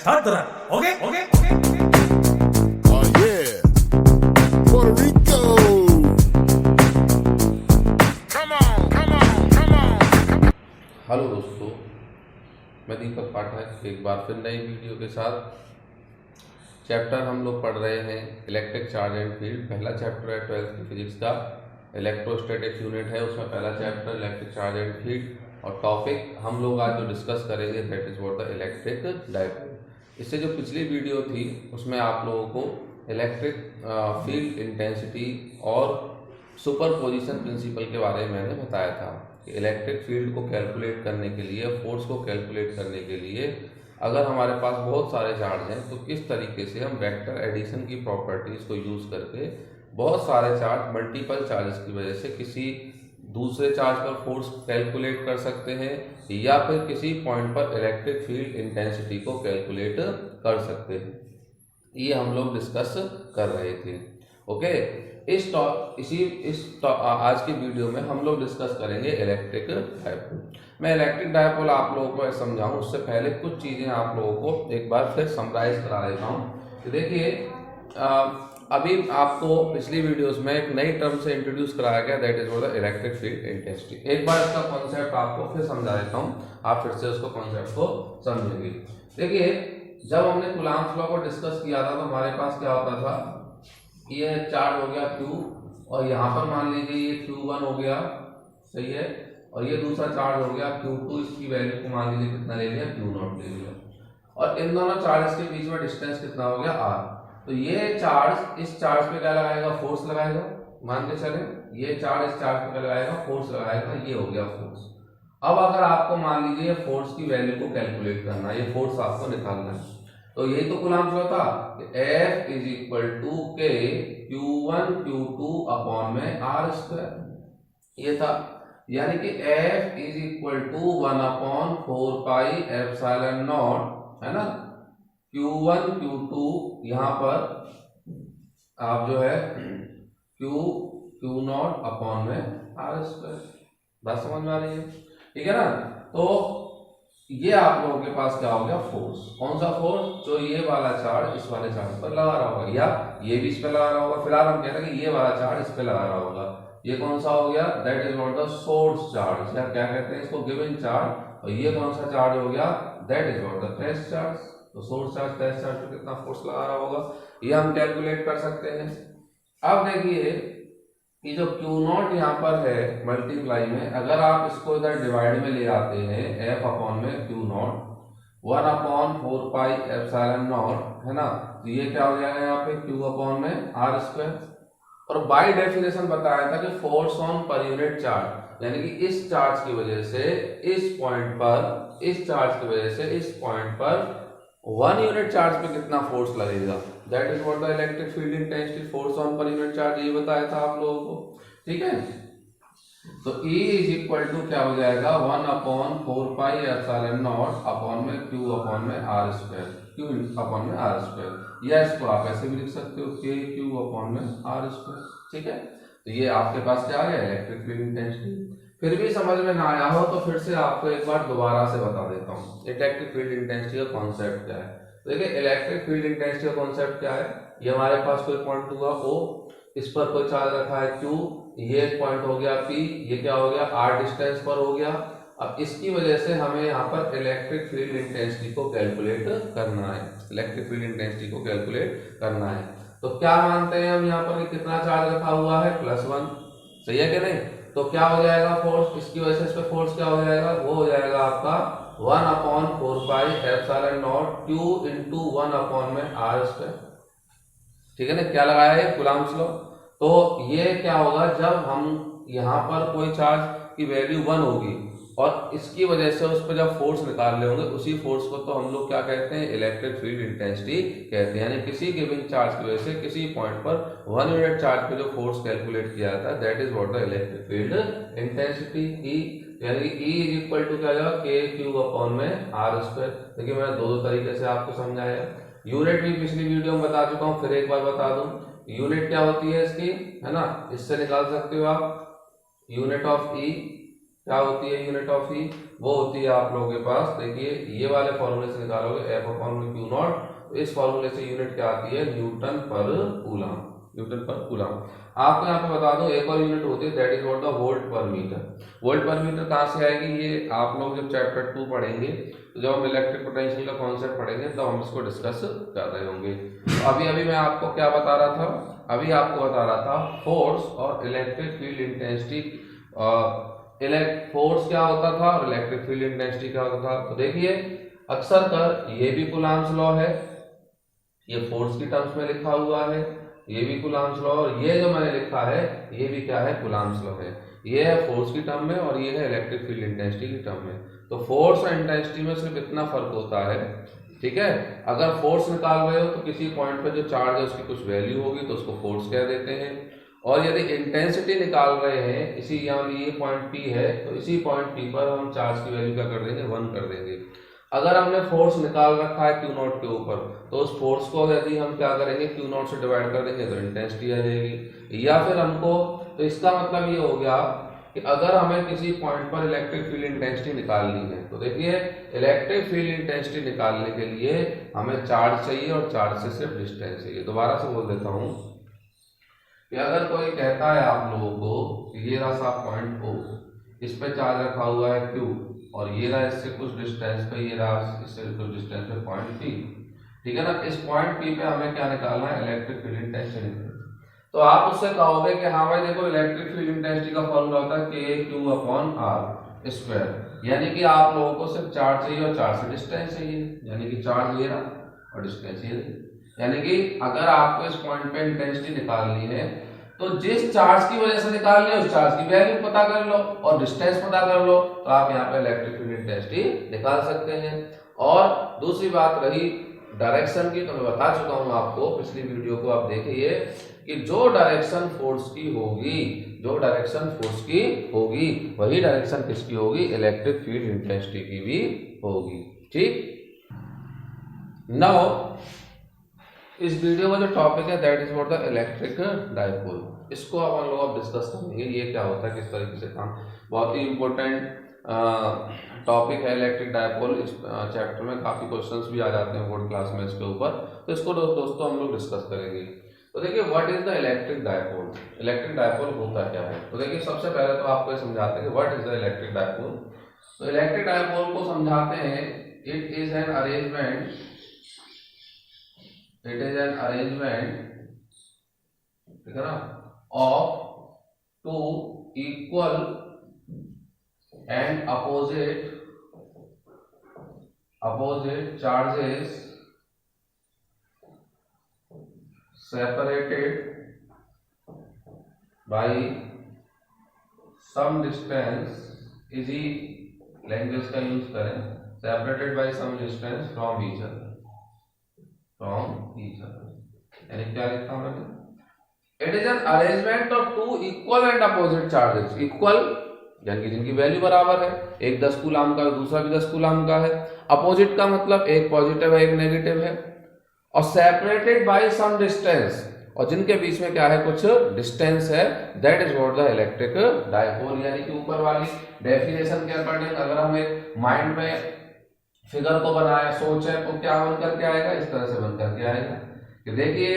Okay. Oh yeah, Puerto Rico. Come on. Hello दोस्तों, मैं दीपक पाठक एक बार फिर नई वीडियो के साथ। चैप्टर हम लोग पढ़ रहे हैं इलेक्ट्रिक चार्ज एंड फील्ड। पहला चैप्टर है 12th की फिजिक्स का, इलेक्ट्रोस्टैटिक्स यूनिट है, उसमें पहला chapter electric charge and field. और टॉपिक हम लोग आज जो डिस्कस करेंगे that is what the electric dipole. इससे जो पिछली वीडियो थी उसमें आप लोगों को इलेक्ट्रिक फील्ड इंटेंसिटी और सुपरपोजिशन प्रिंसिपल के बारे में मैंने बताया था कि इलेक्ट्रिक फील्ड को कैलकुलेट करने के लिए, फोर्स को कैलकुलेट करने के लिए अगर हमारे पास बहुत सारे चार्ज हैं तो किस तरीके से हम वेक्टर एडिशन की प्रॉपर्टीज़ को यूज़ करके बहुत सारे चार्ज, मल्टीपल चार्जेस की वजह से किसी दूसरे चार्ज पर फोर्स कैलकुलेट कर सकते हैं या फिर किसी पॉइंट पर इलेक्ट्रिक फील्ड इंटेंसिटी को कैलकुलेट कर सकते हैं। ये हम लोग डिस्कस कर रहे थे। ओके, आज की वीडियो में हम लोग डिस्कस करेंगे इलेक्ट्रिक डायपोल। मैं इलेक्ट्रिक डायपोल आप लोगों को समझाऊं उससे पहले कुछ चीज़ें आप लोगों को एक बार फिर समराइज करा देता हूँ। तो देखिए, अभी आपको पिछली वीडियोस में एक नई टर्म से इंट्रोड्यूस कराया गया, that is what the electric field intensity. एक बार इसका कॉन्सेप्ट आपको फिर समझा देता हूँ, आप फिर से उसको कॉन्सेप्ट को समझेंगे। देखिए, जब हमने कूलॉम्स लॉ को डिस्कस किया था तो हमारे पास क्या होता था, ये चार्ज हो गया Q और यहाँ पर मान लीजिए ये Q1 हो गया, सही है, और ये दूसरा चार्ज हो गया Q2, इसकी वैल्यू को मान लीजिए कितना ले लिया, Q0 ले लिया, और इन दोनों चार्जेस के बीच में डिस्टेंस कितना हो गया, R। तो ये चार्ज इस चार्ज पे क्या लगाएगा, फोर्स लगाएगा। मान के चले ये चार्ज इस चार्ज पे क्या लगाएगा, फोर्स लगाएगा, ये हो गया फोर्स। अब अगर आपको मान लीजिए फोर्स की वैल्यू को कैलकुलेट करना है, ये फोर्स आपको निकालना है, तो यही तो कूलॉम्स लॉ था, F is equal to K Q1 Q2 upon में R स्क्वायर, ये था। यानी कि F is equal to 1 upon 4 pi epsilon naught, है ना, Q1 Q2, यहाँ पर आप जो है Q0 अपॉन में R स्क्वायर। बात समझ में आ रही है, ठीक है ना। तो ये आप लोगों के पास क्या हो गया, फोर्स। कौन सा फोर्स, जो ये वाला चार्ज इस वाले चार्ज पर लगा रहा होगा या ये भी इस पे लगा रहा होगा। फिलहाल हम कह रहे हैं कि ये वाला चार्ज इस पे लगा रहा होगा। ये कौन सा हो गया, that is what the source charge, या क्या कहते हैं इसको, गिवन चार्ज। और ये कौन सा चार्ज हो गया, that is what the test charge. तो सोर्स चार्ज टेस्ट चार्ज पे कितना फोर्स लगा रहा होगा, ये हम कैलकुलेट कर सकते हैं। अब देखिए कि जो Q0 यहाँ पर है मल्टीप्लाई में, अगर आप इसको इधर डिवाइड में ले आते हैं, F अपॉन में Q0 1 upon 4 pi epsilon naught, है ना, तो ये क्या हो जाएगा यहाँ पे Q अपॉन में R स्क्वायर। और बाय डेफिनेशन बताया था कि force on per unit charge, यानी कि इस चार्ज की वजह से इस पॉइंट पर, इस चार्ज की वजह से इस पॉइंट पर 1 यूनिट चार्ज पे कितना फोर्स लगेगा, that is what the electric field intensity, force on per unit charge, ये बताया था आप लोगों को, ठीक है। तो E इज इक्वल टू क्या हो जाएगा, 1 upon 4 pi epsilon not upon में Q अपॉन में R स्क्वायर, Q अपॉन में R स्क्वायर, या इसको आप ऐसे भी लिख सकते हो K Q अपॉन में R स्क्वायर, ठीक है। तो ये आपके पास क्या है, इलेक्ट्रिक फील्ड इंटेंसिटी। फिर भी समझ में ना आया हो तो फिर से आपको एक बार दोबारा से बता देता हूँ इलेक्ट्रिक फील्ड इंटेंसिटी का कॉन्सेप्ट क्या है। देखिए, इलेक्ट्रिक फील्ड इंटेंसिटी का कॉन्सेप्ट क्या है, ये हमारे पास कोई पॉइंट हुआ O, इस पर कोई चार्ज रखा है Q, ये एक पॉइंट हो गया P, ये क्या हो गया, R डिस्टेंस पर हो गया। अब इसकी वजह से हमें यहाँ पर इलेक्ट्रिक फील्ड इंटेंसिटी को कैलकुलेट करना है, इलेक्ट्रिक फील्ड इंटेंसिटी को कैलकुलेट करना है। तो क्या मानते हैं हम यहाँ पर, कितना चार्ज रखा हुआ है, +1, सही है कि नहीं। तो क्या हो जाएगा फोर्स, इसकी वजह से इस पे फोर्स क्या हो जाएगा, वो हो जाएगा आपका 1 upon 4 pi epsilon not Q into 1 upon में R स्क्वायर, ठीक है ना। क्या लगाया है, कूलॉम्स लॉ। तो ये क्या होगा, जब हम यहाँ पर कोई चार्ज की वैल्यू 1 होगी और इसकी वजह से उस पर जब फोर्स निकाल रहे होंगे, उसी फोर्स को तो हम लोग क्या कहते हैं, इलेक्ट्रिक फील्ड इंटेंसिटी कहते हैं। यानी किसी गिवन चार्ज की वजह से किसी पॉइंट पर 1 यूनिट चार्ज पे जो फोर्स कैलकुलेट किया जाता है, that is what the electric field intensity. E यानी कि E इज इक्वल टू क्या जाएगा, K Q अपॉन में R स्क्वायर। देखिए, मैंने दो तरीके से आपको समझाया। यूनिट भी पिछली वीडियो में बता चुका हूँ, फिर एक बार बता दूं। यूनिट क्या होती है इसकी, है ना, इससे निकाल सकते हो आप यूनिट ऑफ E, क्या होती है यूनिट ऑफ हीट? वो होती है आप लोगों के पास, देखिए ये वाले फॉर्मूले से निकालोगे F अपॉन क्यू नॉट, तो इस फॉर्मूले से यूनिट क्या आती है? न्यूटन पर कूलम, न्यूटन पर कूलम। आपको यहाँ पे बता दूं एक और यूनिट होती है, that is what the volt पर मीटर। वोल्ट पर मीटर कहाँ से आएगी? ये आप लोग जब चैप्टर 2 पढ़ेंगे, तो जब हम इलेक्ट्रिक पोटेंशियल का कॉन्सेप्ट पढ़ेंगे तो हम इसको डिस्कस कर रहे होंगे। तो अभी मैं आपको क्या बता रहा था? अभी आपको बता रहा था फोर्स और इलेक्ट्रिक फील्ड इंटेंसिटी। फोर्स क्या होता था और इलेक्ट्रिक फील्ड इंटेंसिटी क्या होता था? तो देखिए अक्सर कर ये भी कूलम्ब्स लॉ है, ये फोर्स की टर्म्स में लिखा हुआ है, ये भी कूलम्ब्स लॉ, और ये जो मैंने लिखा है ये भी क्या है? कूलम्ब्स लॉ है। ये है फोर्स की टर्म में और ये है इलेक्ट्रिक फील्ड इंटेंसिटी की टर्म में। तो फोर्स और इंटेंसिटी में सिर्फ इतना फर्क होता है, ठीक है? अगर फोर्स निकाल रहे हो तो किसी पॉइंट पे जो चार्ज है उसकी कुछ वैल्यू होगी तो उसको फोर्स कह देते हैं, और यदि इंटेंसिटी निकाल रहे हैं इसी यहाँ ये पॉइंट P है तो इसी पॉइंट P पर हम चार्ज की वैल्यू क्या कर देंगे? 1 कर देंगे। अगर हमने फोर्स निकाल रखा है Q नॉट के ऊपर तो उस फोर्स को यदि हम क्या करेंगे? Q नॉट से डिवाइड कर देंगे तो इंटेंसिटी आ जाएगी। या फिर हमको, तो इसका मतलब ये हो गया कि अगर हमें किसी पॉइंट पर इलेक्ट्रिक फील्ड इंटेंसिटी निकालनी है तो देखिए इलेक्ट्रिक फील्ड इंटेंसिटी निकालने के लिए हमें चार्ज चाहिए और चार्ज से सिर्फ डिस्टेंस चाहिए। दोबारा से बोल देता हूं कि अगर कोई कहता है आप लोगों को कि ये रहा सा पॉइंट O, इस पे चार्ज रखा हुआ है Q और ये रहा इससे कुछ डिस्टेंस पे, ये रहा इससे कुछ डिस्टेंस पे पॉइंट P, ठीक है ना? इस पॉइंट P पे हमें क्या निकालना है? Electric field intensity. तो आप उससे कहोगे कि हाँ भाई देखो इलेक्ट्रिक फील्ड इंटेंसिटी का फॉर्मूला होता है KQ अपॉन R स्क्वायर, यानी कि आप लोगों को सिर्फ चार्ज चाहिए और चार्ज से डिस्टेंस चाहिए, यानी कि चार्ज ये रहा और डिस्टेंस ये रही। यानी कि अगर आपको इस पॉइंट पे इंटेंसिटी निकालनी है तो जिस चार्ज की वजह से निकालनी है उस चार्ज की वैल्यू पता कर लो और डिस्टेंस पता कर लो, तो आप यहाँ पे इलेक्ट्रिक फील्ड इंटेंसिटी निकाल सकते हैं। और दूसरी बात रही डायरेक्शन की, तो मैं बता चुका हूँ आपको, पिछली वीडियो को आप देखिए कि जो डायरेक्शन फोर्स की होगी, जो डायरेक्शन फोर्स की होगी वही डायरेक्शन किसकी होगी? इलेक्ट्रिक फील्ड इंटेंसिटी की भी होगी, ठीक। नाउ इस वीडियो का जो टॉपिक है that is what the electric dipole, इसको अब हम लोग डिस्कस करेंगे। ये क्या होता है, किस तरीके से काम, बहुत ही इंपॉर्टेंट टॉपिक है इलेक्ट्रिक डाइपोल। इस चैप्टर में काफी क्वेश्चंस भी आ जाते हैं बोर्ड क्लास में इसके ऊपर, तो इसको दोस्तों हम लोग डिस्कस करेंगे। तो देखिए what is the electric dipole, electric dipole होता क्या है? तो देखिए सबसे पहले तो आपको समझाते हैं कि what is the electric dipole. तो इलेक्ट्रिक डाइपोल को समझाते हैं, it is an arrangement, it is an arrangement, ठीक है ना, of two equal and opposite charges separated by some distance, इसी लैंग्वेज का यूज करें, separated by some distance from each other, यानी क्या लिखा मैंने? It is an arrangement of two equal and opposite charges, equal यानी कि जिनकी वैल्यू बराबर है, एक 10 कूलम का दूसरा भी 10 कूलम का है, अपोजिट का मतलब एक पॉजिटिव है एक नेगेटिव है, और सेपरेटेड बाय सम डिस्टेंस, और जिनके बीच में क्या है? कुछ डिस्टेंस है, that is what the electric dipole. यानी कि ऊपर वाली डेफिनेशन के अकॉर्डिंग अगर हम एक माइंड में फिगर को बनाए, सोचे, तो क्या बन करके आएगा? इस तरह से बन करके आएगा कि देखिए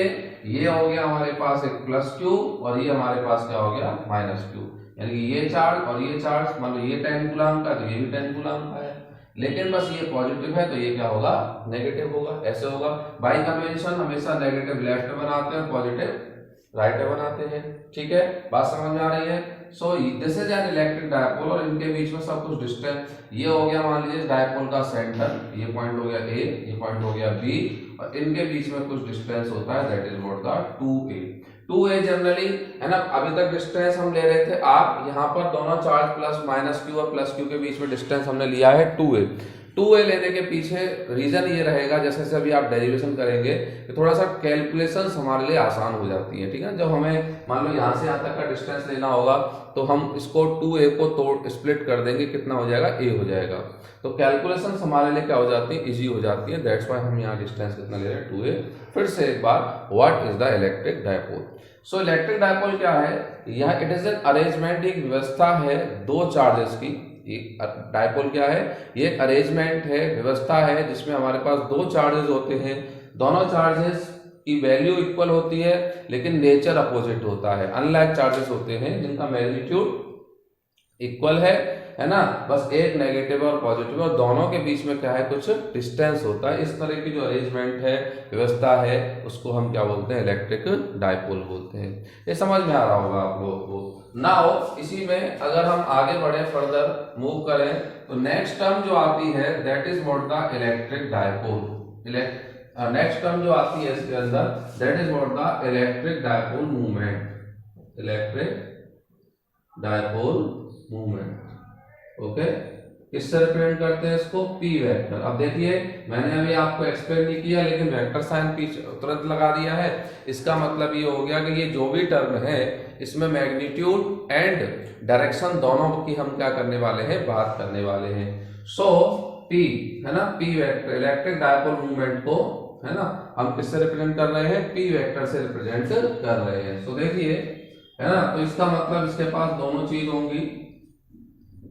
ये हो गया हमारे पास एक प्लस क्यू और ये हमारे पास क्या हो गया? माइनस क्यू, यानी कि ये चार्ज और ये चार्ज, मान लो ये 10 कूलम का तो ये भी 10 कूलम का है, लेकिन बस ये पॉजिटिव है तो ये क्या होगा? नेगेटिव होगा। ऐसे होगा, बाय कन्वेंशन हमेशा नेगेटिव लेफ्ट में बनाते हैं, पॉजिटिव राइट में बनाते हैं, ठीक है? बात समझ में आ रही है? So this is an electric dipole, और इनके बीच में सब कुछ डिस्टेंस, ये हो गया मान लीजिए डाइपोल का सेंटर, ये पॉइंट हो गया A, ये पॉइंट हो गया B, और इनके बीच में कुछ डिस्टेंस होता है, that is what the 2a generally, है ना। अभी तक डिस्टेंस हम ले रहे थे, आप यहाँ पर दोनों चार्ज प्लस माइनस क्यू और प्लस क्यू के बीच में डिस्टेंस हमने लिया है 2a। 2a लेने के पीछे रीजन ये रहेगा, जैसे जैसे अभी आप डेरिवेशन करेंगे तो थोड़ा सा कैलकुलेशन हमारे लिए आसान हो जाती है, ठीक है। जब हमें मान लो यहाँ से यहाँ तक का डिस्टेंस लेना होगा तो हम इसको 2a को तोड़ स्प्लिट कर देंगे, कितना हो जाएगा, a हो जाएगा। तो कैलकुलेशन हमारे लिए क्या हो जाती है, इजी हो जाती है। दैट्स वाई हम यहाँ डिस्टेंस कितना ले रहे हैं, 2a। फिर से एक बार, what is the electric dipole. So electric dipole क्या है, यह इट इज एन अरेंजमेंट, एक व्यवस्था है दो चार्जेस की। डायपोल क्या है, ये एक अरेंजमेंट है, व्यवस्था है जिसमें हमारे पास दो चार्जेस होते हैं, दोनों चार्जेस की वैल्यू इक्वल होती है लेकिन नेचर अपोजिट होता है। अनलाइक चार्जेस होते हैं जिनका मैग्नीट्यूड इक्वल है ना, बस एक नेगेटिव और पॉजिटिव, और दोनों के बीच में क्या है, कुछ डिस्टेंस होता है। इस तरह की जो अरेंजमेंट है, व्यवस्था है, उसको हम क्या बोलते हैं, इलेक्ट्रिक डायपोल बोलते हैं। ये समझ में आ रहा होगा आप लोगों को। नाउ इसी में अगर हम आगे बढ़े, फर्दर मूव करें, तो नेक्स्ट टर्म जो आती है that is what the electric dipole. Next term जो आती है इसके अंदर that is what the electric dipole movement. Electric dipole movement, okay. किससे रिप्रेजेंट करते हैं इसको, पी वेक्टर। अब देखिए मैंने अभी आपको एक्सप्लेन नहीं किया लेकिन वेक्टर साइन पी तुरंत लगा दिया है। इसका मतलब ये हो गया कि ये जो भी टर्म है इसमें मैग्नीट्यूड एंड डायरेक्शन दोनों की हम क्या करने वाले हैं, बात करने वाले हैं। सो पी है ना, P vector electric dipole movement को है ना हम किससे रिप्रेजेंट कर रहे हैं, पी वेक्टर से रिप्रेजेंट कर रहे हैं। सो देखिए है ना, तो इसका मतलब इसके पास दोनों चीज होंगी,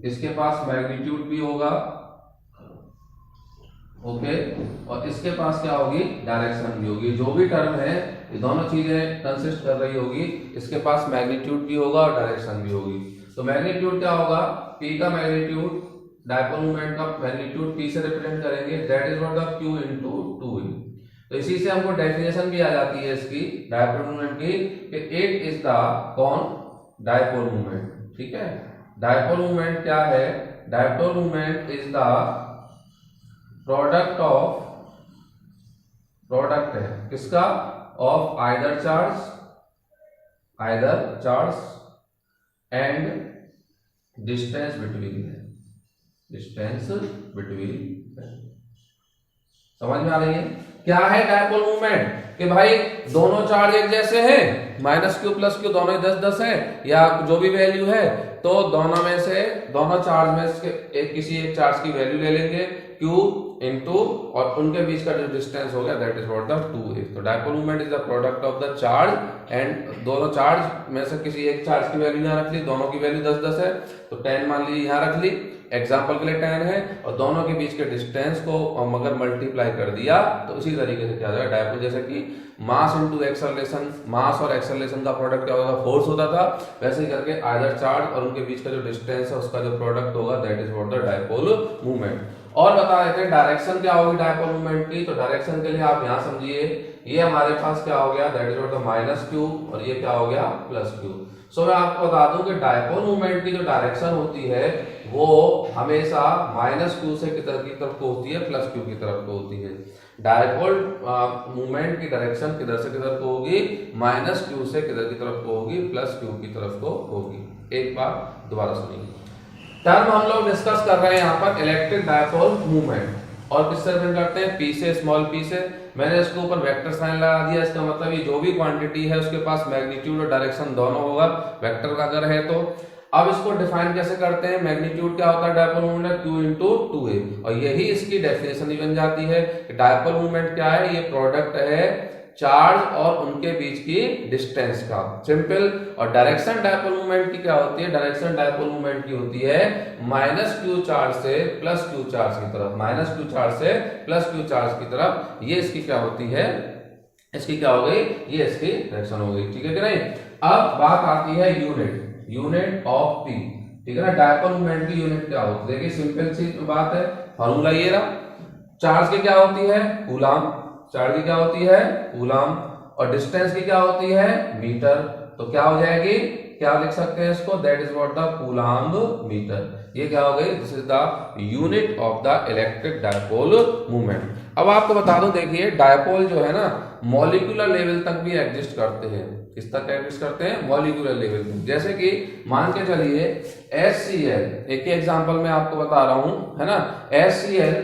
इसके पास मैग्नीट्यूड भी होगा, ओके, और इसके पास क्या होगी, डायरेक्शन भी होगी। जो भी टर्म है ये दोनों चीजें कंसिस्ट कर रही होगी, इसके पास मैग्नीट्यूड भी होगा और डायरेक्शन भी होगी। तो मैग्नीट्यूड क्या होगा, पी का मैग्नीट्यूड, डायपोल मूवमेंट का मैग्नीट्यूड पी से रिप्रेजेंट करेंगे, that is what the Q into 2a। तो इसी से हमको डेफिनेशन भी आ जाती है इसकी डायपोल मूवमेंट की, कि इट इज द कौन, डायपोल मूवमेंट, ठीक है। डायपोल मूवमेंट क्या है, dipole movement is the product of, product है किसका, of either charge and distance between, distance between. समझ में आ रही है क्या है डायपोल मूवमेंट, कि भाई दोनों चार्ज एक जैसे हैं, माइनस क्यू प्लस क्यू दोनों ही 10-10 है या जो भी वैल्यू है, तो दोनों में से, दोनों चार्ज में से किसी एक चार्ज की वैल्यू ले लेंगे Q इनटू, और उनके बीच का जो डिस्टेंस हो गया that is what the 2a। तो dipole movement is the product of the charge and दोनों चार्ज में से किसी एक चार्ज की वैल्यू यहाँ रख ली, दोनों की वैल्यू 10-10 है, तो 10 मान लीजिए यहाँ रख ली, एग्जाम्पल के लिए 10 है, और दोनों के बीच के डिस्टेंस को हम अगर मल्टीप्लाई कर दिया तो इसी तरीके से क्या हो जाएगा डायपोल। जैसे कि मास इनटू एक्सेलरेशन, मास और एक्सेलरेशन का प्रोडक्ट क्या होता था, फोर्स होता था, वैसे ही करके आइदर चार्ज और उनके बीच का जो डिस्टेंस है उसका जो प्रोडक्ट होगा that is what the dipole movement. और बता देते हैं डायरेक्शन क्या होगी डायपोल मूवमेंट की। तो डायरेक्शन के लिए आप यहाँ समझिए, ये हमारे पास क्या हो गया, that is what the minus Q, और ये क्या हो गया, प्लस क्यू। सो मैं आपको बता दूं कि डायपोल मूवमेंट की जो डायरेक्शन होती है वो हमेशा माइनस क्यू से की तरफ को होती है, प्लस क्यू की तरफ को होती है। डायपोल मूवमेंट की डायरेक्शन किधर से किधर को होगी, माइनस क्यू से किधर की तरफ को होगी, प्लस क्यू की तरफ को होगी। एक बार दोबारा सुनिए, टर्म हम लोग डिस्कस कर रहे हैं यहाँ पर इलेक्ट्रिक डायपोल मूवमेंट, और किससे रिप्रेजेंट करते हैं, पी से, स्मॉल पी से। मैंने इसके ऊपर वेक्टर साइन लगा दिया, इसका मतलब ये जो भी क्वांटिटी है उसके पास मैग्नीट्यूड और डायरेक्शन दोनों होगा, वेक्टर का अगर है तो। अब इसको डिफाइन कैसे करते हैं, मैग्नीट्यूड क्या होता है dipole movement, q into 2a, और यही इसकी डेफिनेशन भी बन जाती है कि डायपोल मूवमेंट क्या है, ये प्रोडक्ट है चार्ज और उनके बीच की डिस्टेंस का, सिंपल। और डायरेक्शन डायपोल मूवमेंट की क्या होती है, डायरेक्शन डायपोल मूवमेंट की होती है माइनस क्यू चार्ज से प्लस क्यू चार्ज की तरफ, माइनस क्यू चार्ज से प्लस क्यू चार्ज की तरफ। ये इसकी क्या होती है, इसकी क्या हो गई, ये इसकी डायरेक्शन हो गई, ठीक है कि नहीं। अब बात आती है यूनिट, यूनिट ऑफ पी, ठीक है ना। डायपोल मूवमेंट की यूनिट क्या होती है, देखिए सिंपल सी बात है, फॉर्मूला ये रहा, चार्ज की क्या होती है, कूलम, चार्ज की क्या होती है, कूलम, और डिस्टेंस की क्या होती है, मीटर। तो क्या हो जाएगी, क्या लिख सकते हैं इसको, that is what the coulomb metre. ये क्या हो गई, this is the unit of the electric dipole movement. अब आपको बता दूं, देखिए डायपोल जो है ना मॉलिक्यूलर लेवल तक भी एग्जिस्ट करते हैं। किस तक एग्जिस्ट करते हैं, मॉलिक्यूलर लेवल तक। जैसे कि मान के चलिए HCl, एक ही एग्जांपल मैं आपको बता रहा हूं, है ना। HCl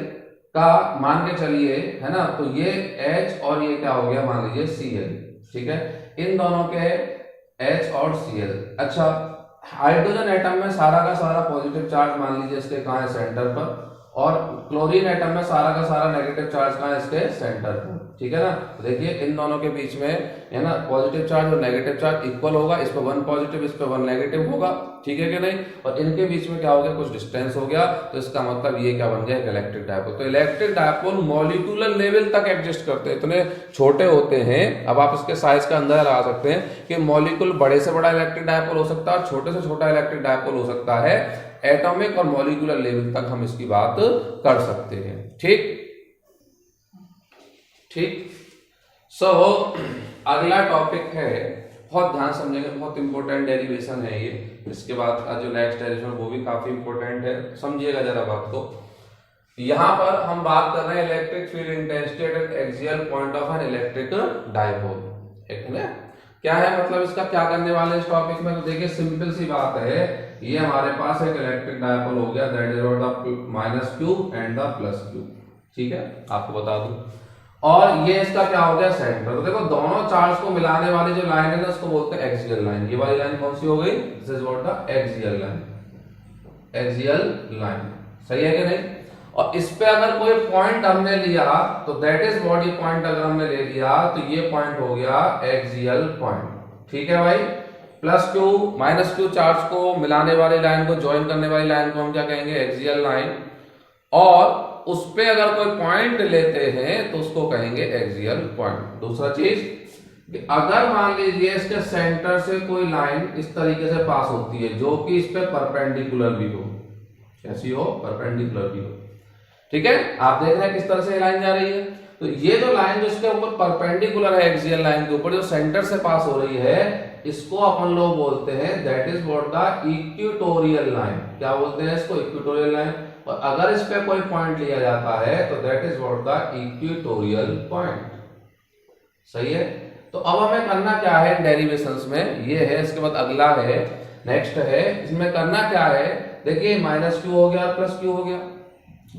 का मान के चलिए, है ना, तो ये H और ये क्या हो गया, मान लीजिए Cl, ठीक है, इन दोनों के H और Cl। अच्छा, हाइड्रोजन एटम में सारा का सारा पॉजिटिव चार्ज मान लीजिए इसके कहाँ है, सेंटर पर, और क्लोरीन एटम में सारा का सारा नेगेटिव चार्ज कहाँ है, इसके सेंटर पर, ठीक है ना। तो देखिए इन दोनों के बीच में, है ना, पॉजिटिव चार्ज और नेगेटिव चार्ज इक्वल होगा, इस पे 1 पॉजिटिव, इस पे 1 नेगेटिव होगा, ठीक है कि नहीं, और इनके बीच में क्या हो गया, कुछ डिस्टेंस हो गया, तो इसका मतलब ये क्या बन गया, इलेक्ट्रिक डायपोल। तो इलेक्ट्रिक डायपोल मॉलिक्यूलर लेवल तक एग्जिस्ट करते हैं, इतने छोटे होते हैं। अब आप इसके साइज का अंदाजा लगा सकते हैं कि मॉलिक्यूल बड़े से बड़ा इलेक्ट्रिक डायपोल हो सकता है और छोटे से छोटा इलेक्ट्रिक डायपोल हो सकता है। एटॉमिक और मॉलिक्यूलर लेवल तक हम इसकी बात कर सकते हैं, ठीक ठीक। सो अगला टॉपिक है, बहुत ध्यान समझेंगे, बहुत इंपॉर्टेंट डेरिवेशन है ये। इसके बाद का जो नेक्स्ट डेरिवेशन वो भी काफी इंपॉर्टेंट है, समझिएगा जरा बात को। यहां पर हम बात कर रहे हैं electric field intensity eight axial point of an electric dipole, है ना। क्या है मतलब इसका, क्या करने वाले इस टॉपिक में, तो देखिए सिंपल सी बात है, ये हमारे पास एक इलेक्ट्रिक डायपोल हो गया, that is the -q and the +q, ठीक है, आपको बता दूं। और ये इसका क्या हो गया, सेंटर। तो देखो दोनों चार्ज को मिलाने वाली जो लाइन है ना, उसको बोलते हैं एक्सियल लाइन। ये वाली लाइन कौन सी हो गई, this is what the axial line, axial line, सही है कि नहीं। और इस पे अगर कोई पॉइंट हमने लिया तो दैट इज बॉडी पॉइंट, अगर हमने ले लिया तो ये पॉइंट हो गया एक्सियल पॉइंट, ठीक है भाई। +q -q चार्ज को मिलाने वाली लाइन को, ज्वाइन करने वाली लाइन को हम क्या कहेंगे, एक्सियल लाइन। और उस पे अगर कोई पॉइंट लेते हैं तो उसको कहेंगे एक्सियल पॉइंट। दूसरा चीज, अगर मान लीजिए इसके सेंटर से कोई लाइन इस तरीके से पास होती है जो कि इस पे परपेंडिकुलर भी हो, कैसी हो, परपेंडिकुलर भी हो, ठीक है। आप देख रहे हैं किस तरह से लाइन जा रही है। तो ये जो लाइन जो इसके ऊपर परपेंडिकुलर है, एक्सियल लाइन के ऊपर जो सेंटर से पास हो रही है, इसको अपन लोग बोलते हैं that is what the equatorial line. क्या बोलते हैं इसको, इक्वेटोरियल लाइन। और अगर इस पे कोई पॉइंट लिया जाता है तो that is what the equatorial point, सही है। तो अब हमें करना क्या है डेरिवेशंस में, ये है, इसके बाद अगला है, नेक्स्ट है, इसमें करना क्या है, देखिए -q हो गया, +q हो गया,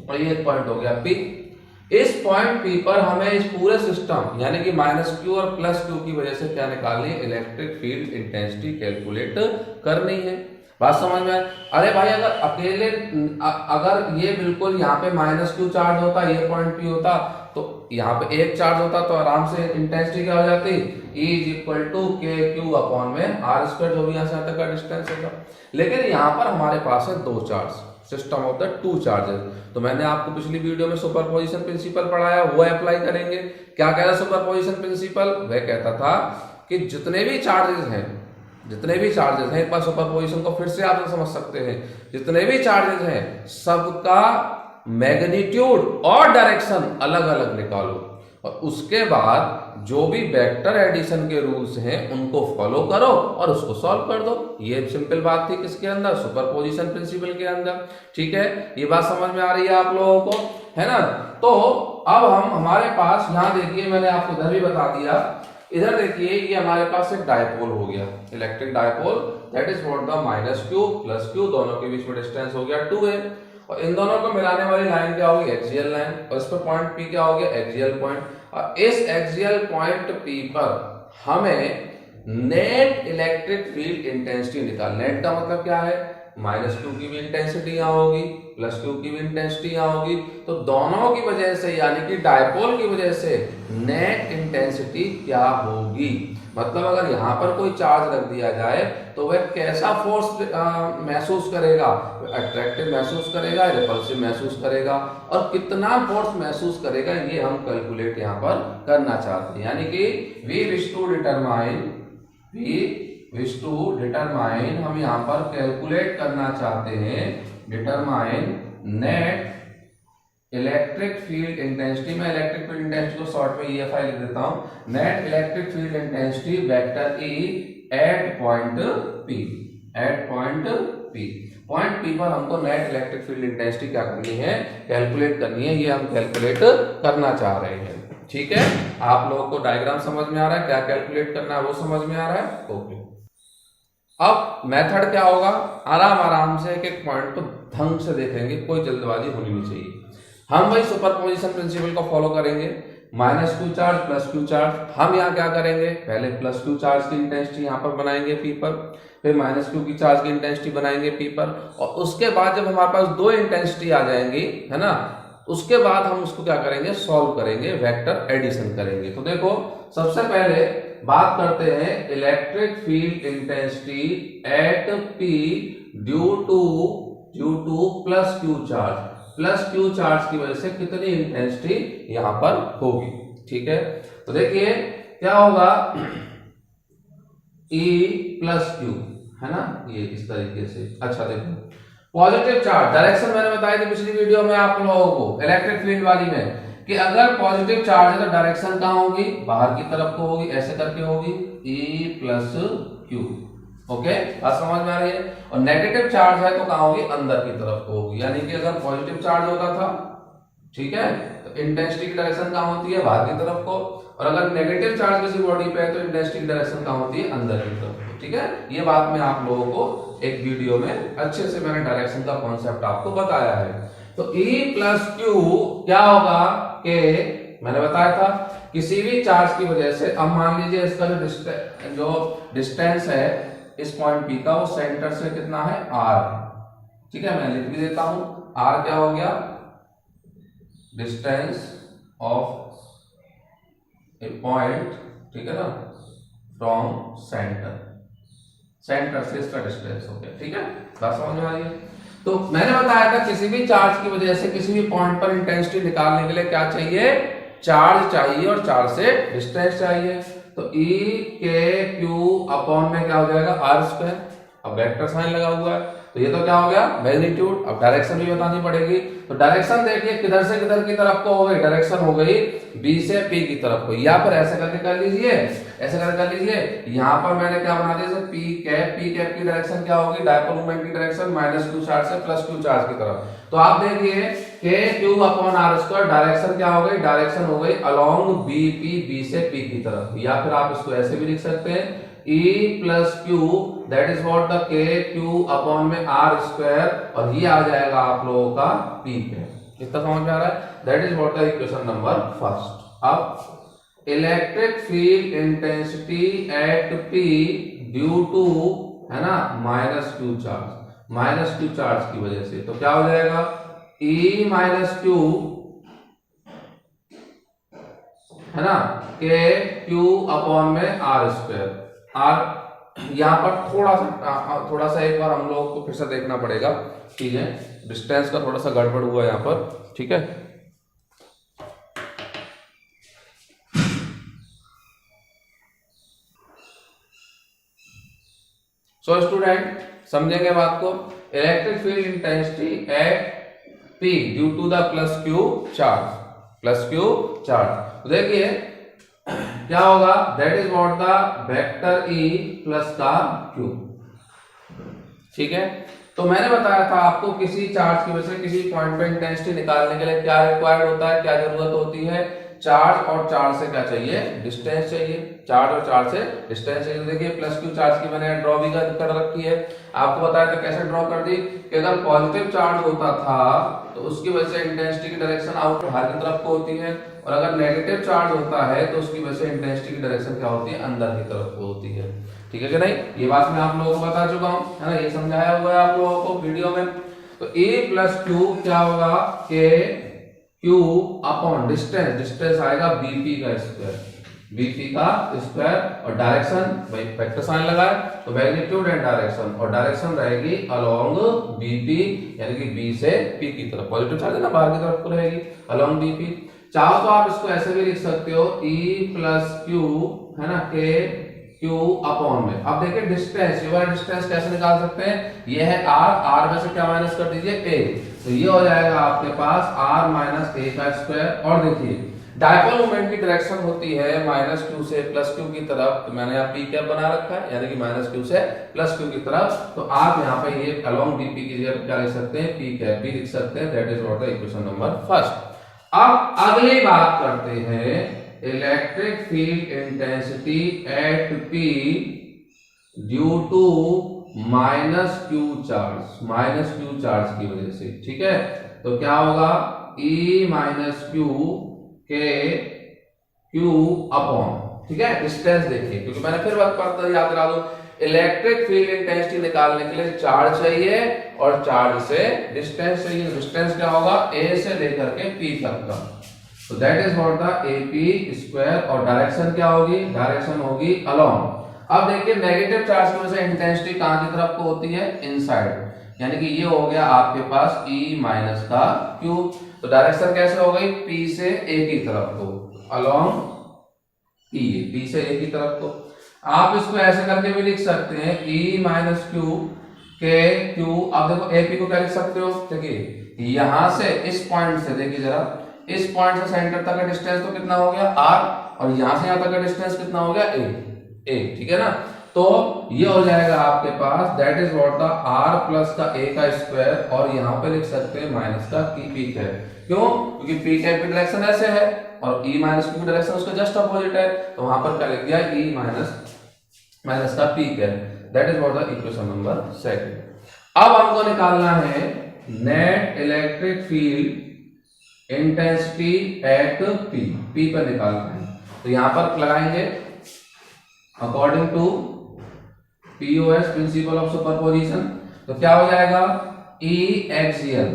और ये पॉइंट हो गया P। इस पॉइंट P पर हमें इस पूरे सिस्टम यानी कि -q और +q की वजह से क्या निकालनी है, इलेक्ट्रिक फील्ड इंटेंसिटी कैलकुलेट करनी है। बात समझ में आए। अरे भाई अगर अकेले, अगर ये बिल्कुल यहाँ पे -q चार्ज होता, ये पॉइंट P होता, तो यहाँ पे एक चार्ज होता तो आराम से इंटेंसिटी क्या हो जाती, E = kq/r², जो भी यहाँ से यहाँ तक का डिस्टेंस होगा। लेकिन यहाँ पर हमारे पास है दो charge, system of the two charges. तो मैंने आपको पिछली वीडियो में सुपरपोजिशन प्रिंसिपल पढ़ाया, वो अप्लाई करेंगे। क्या कह रहा है सुपरपोजिशन प्रिंसिपल, वह कहता था कि जितने भी चार्जेस हैं, एक बार सुपरपोजिशन को फिर से आप समझ सकते हैं, जितने भी चार्जेस हैं सबका मैग्नीट्यूड और डायरेक्शन अलग अलग निकालो, और उसके बाद जो भी वेक्टर एडिशन के रूल्स हैं उनको फॉलो करो और उसको सॉल्व कर दो। ये सिंपल बात थी किसके अंदर, सुपरपोजिशन प्रिंसिपल के अंदर, ठीक है। ये बात समझ में आ रही है आप लोगों को, है ना। तो अब हम हमारे पास यहाँ देखिए, मैंने आपको इधर भी बता दिया, इधर देखिए ये हमारे पास एक डायपोल हो गया, electric dipole, that is what the -q +q, दोनों के बीच में डिस्टेंस हो गया 2 है, और इन दोनों को मिलाने वाली लाइन क्या होगी, एक्सियल लाइन, और इस पर पॉइंट P क्या हो गया, एक्सियल पॉइंट। और इस एक्सियल पॉइंट P पर हमें नेट इलेक्ट्रिक फील्ड इंटेंसिटी निकाल, नेट का मतलब क्या है, -q की भी इंटेंसिटी यहाँ होगी, +q की भी इंटेंसिटी यहाँ होगी, तो दोनों की वजह से यानी कि डायपोल की वजह से नेट इंटेंसिटी क्या होगी। मतलब अगर यहाँ पर कोई चार्ज रख दिया जाए तो वह कैसा फोर्स महसूस करेगा, अट्रैक्टिव महसूस करेगा, रिपल्सिव महसूस करेगा, और कितना फोर्स महसूस करेगा, ये हम कैलकुलेट यहाँ पर करना चाहते हैं। यानी कि वी विश टू डिटरमाइन, हम यहाँ पर कैलकुलेट करना चाहते हैं, determine net electric field intensity. मैं इलेक्ट्रिक फील्ड इंटेंसिटी को शॉर्ट में EFI लिख देता हूं, net electric field intensity vector E at point P। Point P पर हमको नेट इलेक्ट्रिक फील्ड इंटेंसिटी क्या करनी है, कैलकुलेट करनी है। ये हम कैलकुलेट करना चाह रहे हैं, ठीक है। आप लोगों को डायग्राम समझ में आ रहा है, क्या कैलकुलेट करना है वो समझ में आ रहा है, ओके। अब मेथड क्या होगा, आराम से एक एक पॉइंट को ढंग से देखेंगे, कोई जल्दबाजी होनी नहीं चाहिए। हम वही सुपरपोजिशन प्रिंसिपल को फॉलो करेंगे, minus Q charge plus Q charge. हम यहाँ क्या करेंगे, पहले प्लस क्यू चार्ज की इंटेंसिटी यहाँ पर बनाएंगे पी पर, फिर माइनस क्यू की चार्ज की इंटेंसिटी बनाएंगे पी पर, और उसके बाद जब हमारे पास दो इंटेंसिटी आ जाएंगी, है ना, उसके बाद हम उसको क्या करेंगे, सॉल्व करेंगे, वेक्टर एडिशन करेंगे। तो देखो सबसे पहले बात करते हैं electric field intensity eight P due two plus Q charge. Plus Q charge की वजह से कितनी इंटेंसिटी यहां पर होगी, ठीक है। तो देखिए क्या होगा, E प्लस क्यू, है ना, ये इस तरीके से। अच्छा देखो पॉजिटिव चार्ज डायरेक्शन मैंने बताई थी पिछली वीडियो में आप लोगों को इलेक्ट्रिक फील्ड वाली में, कि अगर पॉजिटिव चार्ज है तो डायरेक्शन कहां होगी, बाहर की तरफ को होगी, ऐसे करके होगी E प्लस क्यू। ओके, बात समझ में आ रही है। और नेगेटिव चार्ज है तो कहां होगी, अंदर की तरफ को होगी। यानी कि अगर पॉजिटिव चार्ज होता था, ठीक है, तो इंटेंसिटी की डायरेक्शन कहां होती है, बाहर की तरफ को, और अगर नेगेटिव चार्ज किसी बॉडी पे है तो इंटेंसिटी की डायरेक्शन कहां होती है, अंदर की तरफ को, ठीक है। ये बात मैं आप लोगों को एक वीडियो में अच्छे से मैंने डायरेक्शन का कॉन्सेप्ट आपको बताया है। तो E प्लस क्यू क्या होगा कि मैंने बताया था किसी भी चार्ज की वजह से, अब मान लीजिए इसका जो डिस्टेंस है इस पॉइंट P का, वो सेंटर से कितना है, R, ठीक है। मैं लिख भी देता हूं, R क्या हो गया, डिस्टेंस ऑफ ए पॉइंट, ठीक है ना, फ्रॉम सेंटर, सेंटर से इसका डिस्टेंस हो गया, ठीक है, बात समझ में आ रही है। तो मैंने बताया था किसी भी चार्ज की वजह से किसी भी पॉइंट पर इंटेंसिटी निकालने के लिए क्या चाहिए, चार्ज चाहिए, और चार्ज से डिस्टेंस चाहिए। तो E के क्यू अपॉन में क्या हो जाएगा, आर स्क्वायर। अब वेक्टर साइन लगा हुआ है तो ये तो क्या हो गया, मैग्नीट्यूड। अब डायरेक्शन भी बतानी पड़ेगी, तो डायरेक्शन देखिए किधर से किधर की तरफ को हो गई, डायरेक्शन हो गई B से P की तरफ को, या फिर ऐसे करके कर लीजिए, ऐसे करके कर लीजिए। यहाँ पर मैंने क्या बना दिया, P कैप की डायरेक्शन क्या होगी, डायपोल मोमेंट की डायरेक्शन माइनस क्यू चार्ज से प्लस क्यू चार्ज की तरफ। तो आप देखिए के Q upon are square, direction क्या हो गई, डायरेक्शन हो गई अलोंग B से P की तरफ, या फिर आप इसको ऐसे भी लिख सकते हैं E plus Q that is what the के क्यू अपॉन में आर स्क्वायर, और ये आ जाएगा आप लोगों का P पे। इतना समझ में आ रहा है, that is what the equation number first. अब electric field intensity at P due to, है ना, माइनस क्यू चार्ज की वजह से, तो क्या हो जाएगा, E माइनस क्यू, है ना, के क्यू अपॉन में आर स्क्वायर। आर यहाँ पर थोड़ा सा एक बार हम लोग को फिर से देखना पड़ेगा चीजें, डिस्टेंस का थोड़ा सा गड़बड़ हुआ यहाँ पर, ठीक है। सो स्टूडेंट समझेंगे बात को, electric field intensity at P due to the plus Q charge. तो देखिए क्या होगा, that is what the vector E plus का Q, ठीक है। तो मैंने बताया था आपको किसी चार्ज की वजह से किसी पॉइंट पे इंटेंसिटी निकालने के लिए क्या रिक्वायर्ड होता है, क्या जरूरत होती है, चार्ज और चार्ज से क्या चाहिए, डिस्टेंस चाहिए, चार्ज और चार्ज से डिस्टेंस चाहिए। देखिए प्लस क्यू चार्ज की मैंने ड्रॉ भी कर रखी है, आपको बताया था कैसे ड्रॉ कर दी, कि अगर पॉजिटिव चार्ज होता था तो उसकी वजह से इंटेंसिटी की डायरेक्शन आउट बाहर की तरफ को होती है, और अगर नेगेटिव चार्ज होता है तो उसकी वजह से इंटेंसिटी की डायरेक्शन क्या होती है, अंदर की तरफ को होती है, ठीक है कि नहीं। ये बात मैं आप लोगों को बता चुका हूं, है ना, ये समझाया हुआ है आप लोगों को वीडियो में। तो E प्लस क्यू क्या होगा, के क्यू अपॉन डिस्टेंस आएगा BP का स्क्वायर, और डायरेक्शन भाई वेक्टर साइन लगाए तो मैग्नीट्यूड एंड डायरेक्शन, और डायरेक्शन रहेगी अलोंग BP, यानी कि B से P की तरफ, पॉजिटिव चार्ज है ना, बाहर की तरफ को रहेगी अलोंग BP। चाहो तो आप इसको ऐसे भी लिख सकते हो, E प्लस क्यू, है ना, के क्यू अपॉन में। अब देखिए डिस्टेंस, ये वाला डिस्टेंस कैसे निकाल सकते हैं, ये है R में से क्या माइनस कर दीजिए A, तो ये हो जाएगा आपके पास R माइनस A का स्क्वायर। और देखिए डायपोल मोमेंट की डायरेक्शन होती है माइनस क्यू से प्लस क्यू की तरफ, तो मैंने यहाँ P कैप बना रखा है, यानी कि माइनस क्यू से प्लस क्यू की तरफ, तो आप यहाँ पे ये अलोंग BP की जगह क्या लिख सकते हैं, P कैप भी लिख सकते हैं, that is what the equation number first. अब अगली बात करते हैं electric field intensity at P due to minus Q charge की वजह से, ठीक है। तो क्या होगा, E minus q k Q upon, ठीक है। डिस्टेंस देखिए, क्योंकि मैंने फिर बात करता याद करा दो, इलेक्ट्रिक फील्ड इंटेंसिटी निकालने के लिए चार्ज चाहिए और चार्ज से डिस्टेंस चाहिए। डिस्टेंस क्या होगा, ए से लेकर के पी तक का, तो that is what the AP square. और डायरेक्शन क्या होगी, डायरेक्शन होगी अलोंग। अब देखिए नेगेटिव चार्ज की वजह से इंटेंसिटी कहां की तरफ को होती है, इनसाइड, यानी कि ये हो गया आपके पास E माइनस का Q। तो डायरेक्शन कैसे हो गई, P से A की तरफ को, अलोंग P से A की तरफ को। आप इसको ऐसे करके भी लिख सकते हैं E माइनस क्यू के Q। अब देखो AP को क्या लिख सकते हो, देखिए यहां से इस पॉइंट से, देखिए जरा इस पॉइंट से सेंटर तक का डिस्टेंस तो कितना हो गया R, और यहां से यहां तक का डिस्टेंस कितना हो गया A, ठीक है ना। तो ये हो जाएगा आपके पास that is what the R plus का A का स्क्वायर, और यहाँ पे लिख सकते हैं माइनस का P कैप। क्यों, क्योंकि P कैप की डायरेक्शन ऐसे है और E माइनस Q की डायरेक्शन उसका जस्ट अपोजिट है, तो वहां पर क्या लिख दिया, E माइनस का P cap. That is what the equation number 2। अब हमको निकालना है net electric field intensity at P पर निकालना है। तो यहां पर लगाएंगे according to POS principle of superposition. तो क्या हो जाएगा, E axial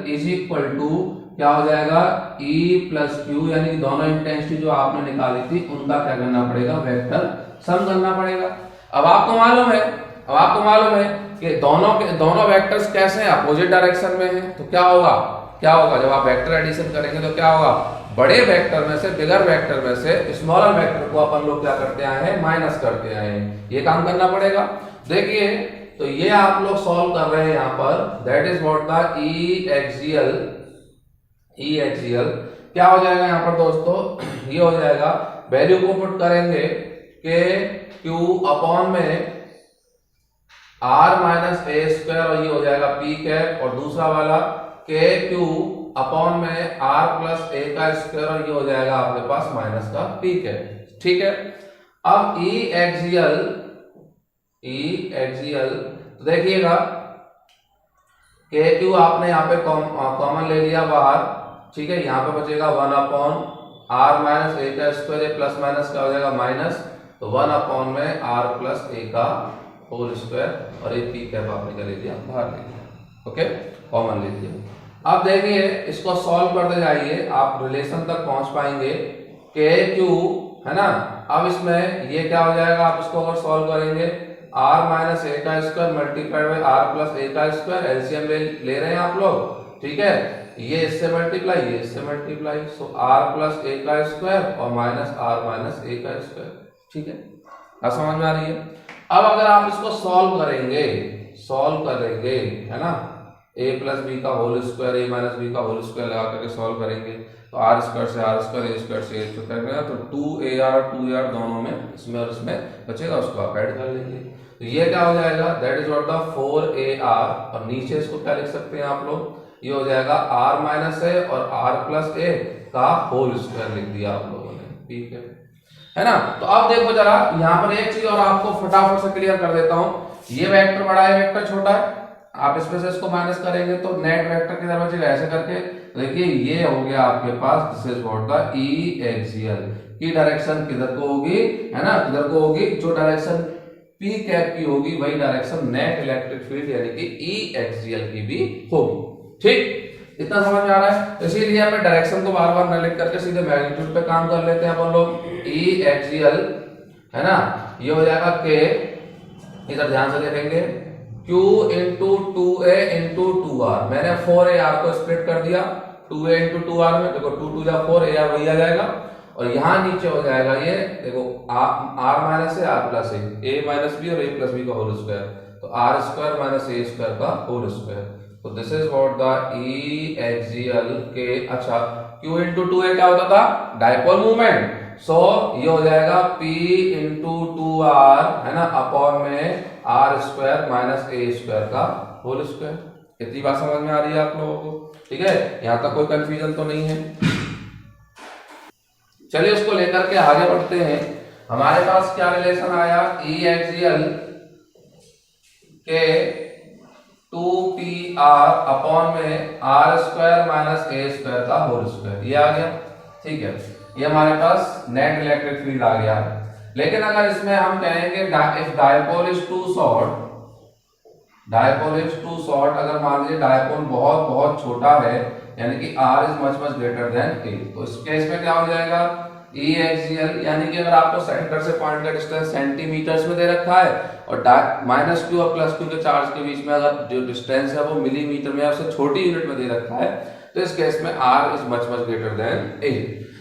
is equal to क्या हो जाएगा, E प्लस Q, यानी कि दोनों इंटेंसिटी जो आपने निकाली थी उनका क्या करना पड़ेगा, वेक्टर सम करना पड़ेगा। अब आपको मालूम है कि दोनों वेक्टर्स कैसे हैं, अपोजिट डायरेक्शन में हैं। तो क्या होगा जब आप वेक्टर एडिशन करेंगे तो क्या होगा, बड़े वेक्टर में से, बिगर वेक्टर में से स्मॉलर वेक्टर को अपन लोग क्या करते आए हैं, माइनस करते आए हैं। ये काम करना पड़ेगा। देखिए तो ये आप लोग सॉल्व कर रहे हैं यहाँ पर, that is what the E axial क्या हो जाएगा यहाँ पर दोस्तों, ये हो जाएगा, वैल्यू को पुट करेंगे के Q अपॉन में R माइनस A स्क्वायर, और ये हो जाएगा P कैप, और दूसरा वाला के Q अपॉन में R प्लस A का स्क्वायर, और ये हो जाएगा आपके पास माइनस का P कैप, ठीक है। अब E एक्सियल तो देखिएगा के Q आपने यहाँ पे कॉमन ले लिया बाहर, ठीक है। यहाँ पे बचेगा 1 अपॉन R माइनस A का स्क्वायर, प्लस माइनस का हो जाएगा माइनस, तो 1 अपॉन में R प्लस A का होल स्क्वायर, और एक P कैप आपने क्या ले लिया, बाहर ले लिया, ओके, कॉमन ले लिया। अब देखिए इसको सॉल्व करते जाइए, आप रिलेशन तक पहुंच पाएंगे के Q, है ना। अब इसमें ये क्या हो जाएगा, आप इसको अगर सॉल्व करेंगे R माइनस A का square multiplied by R plus A का स्क्वायर, एलसीएम ले रहे हैं आप लोग, ठीक है। ये इससे मल्टीप्लाई, ये इससे multiply, so R plus A का स्क्वायर और माइनस R माइनस A का स्क्वायर, ठीक है। अब समझ में आ रही है। अब अगर आप इसको सॉल्व करेंगे, है ना, A प्लस बी का whole square, A minus B का होल स्क्वायर लगा करके सॉल्व करेंगे, तो R स्क्वायर से R स्क्वायर, A स्क्वायर से A स्क्वायर करेंगे, तो 2AR दोनों में, इसमें और इसमें बचेगा, उसको आप ऐड कर लेंगे। तो ये क्या हो जाएगा, that is what the 4AR, और नीचे इसको क्या लिख सकते हैं आप लोग, ये हो जाएगा R माइनस A और R प्लस A का होल स्क्वायर लिख दिया आप लोगों ने, ठीक है ना। तो अब देखो जरा यहाँ पर एक चीज और आपको फटाफट से क्लियर कर देता हूँ, ये वेक्टर बड़ा है, वेक्टर छोटा है, आप इसमें से इसको माइनस करेंगे तो नेट वेक्टर किधर बचेगा, ऐसे करके देखिए ये हो गया आपके पास, this is what the E axial की डायरेक्शन किधर को होगी, है ना, किधर को होगी, जो डायरेक्शन P कैप की होगी वही डायरेक्शन नेट इलेक्ट्रिक फील्ड यानी कि E एक्सियल की भी होगी, ठीक। इतना समझ में आ रहा है। तो इसीलिए हमें डायरेक्शन को बार बार न लिख करके सीधे मैग्नीट्यूड पे काम कर लेते हैं अपन लोग। E एक्सियल, है ना, ये हो जाएगा के, इधर ध्यान से देखेंगे, Q into 2A into 2R, मैंने 4AR को स्प्लिट कर दिया 2A इंटू 2R में, देखो 2 2 4 AR वही आ जाएगा, और यहाँ नीचे हो जाएगा ये देखो R minus A R plus A minus B और A प्लस B का होल स्क्वायर, तो R square minus A square का होल स्क्वायर। तो this is what the E axial के, अच्छा Q इंटू 2A क्या होता था, डाइपोल मूवमेंट, सो ये हो जाएगा P इंटू 2R, है ना, अपॉन में R square minus A square का होल स्क्वायर। इतनी बात समझ में आ रही है आप लोगों को, ठीक है, यहाँ तक कोई कंफ्यूजन तो नहीं है। चलिए उसको लेकर के आगे बढ़ते हैं। हमारे पास क्या रिलेशन आया, E एक्सियल के 2pr अपॉन में r square minus a square का होल स्क्वायर, ये आ गया। ठीक है, ये हमारे पास नेट इलेक्ट्रिक फील्ड आ गया। लेकिन अगर इसमें हम कहेंगे if dipole is too short, dipole is too short, अगर मान लीजिए डायपोल बहुत बहुत छोटा है, यानी कि r is much greater than a, तो इस केस में क्या हो जाएगा, E एक्सियल, यानी कि अगर आपको सेंटर से पॉइंट का डिस्टेंस सेंटीमीटर्स में दे रखा है और माइनस क्यू और प्लस क्यू के चार्ज के बीच में अगर जो डिस्टेंस है वो मिलीमीटर में या उससे छोटी यूनिट में दे रखा है, तो इस केस में r is much greater than a।